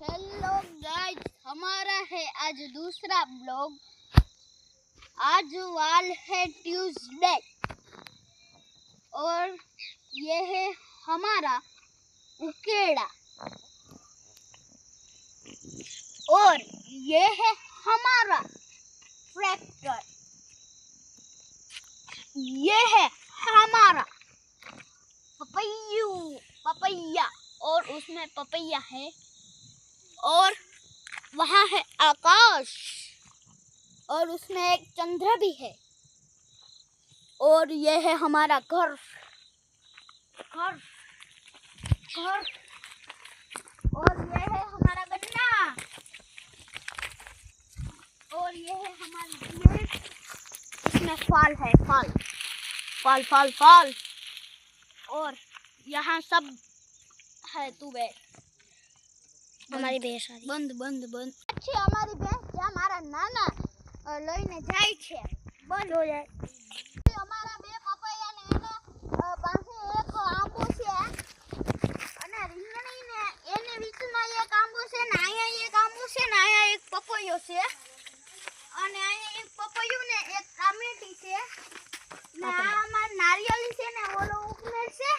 Hello guys, हमारा है आज दूसरा ब्लॉग। आज वाल है ट्यूसडे और ये है हमारा उकेड़ा और ये है हमारा ट्रैक्टर। ये है हमारा पपैया और उसमें पपैया है और वहाँ है आकाश और उसमें एक चंद्र भी है और ये है हमारा घर और ये है हमारा गन्ना और ये है हमारी प्लेट। इसमें फल है, फल और यहाँ सब है। तू बैठ, हमारी भैंस बंद अच्छी हमारी भैंस ज्યાં મારા નાના લઈને જાય છે બંધ હો જાય। અમારા બે પપૈયા ને એને પાસે એક આંબો છે અને રીંગણી ને એને વિચમાં એક આંબો છે ને આયા એક આંબો છે ને આયા એક પપૈયો છે અને આયા એક પપૈયું ને એક ટામેટી છે ને આ અમાર નારિયેળી છે ને ઓલો ઉપમેર છે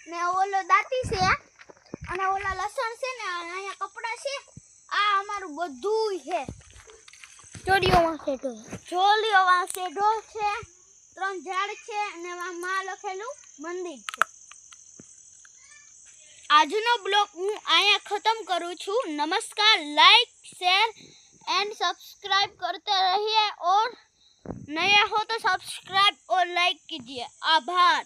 ને ઓલો દાંતી છે અને ઓલા લસણ છે ને અહીંયા કપડા છે। આ અમારું બધું છે। ચોલીઓમાં શેઢો છે, 3 ઝાડ છે અને માં લખેલું મંદિર છે। આજનો બ્લોગ હું અહીંયા ખતમ કરું છું। नमस्कार, लाइक शेयर एंड सब्सक्राइब करते रहिए और नया हो तो सब्सक्राइब और लाइक कीजिए। आभार।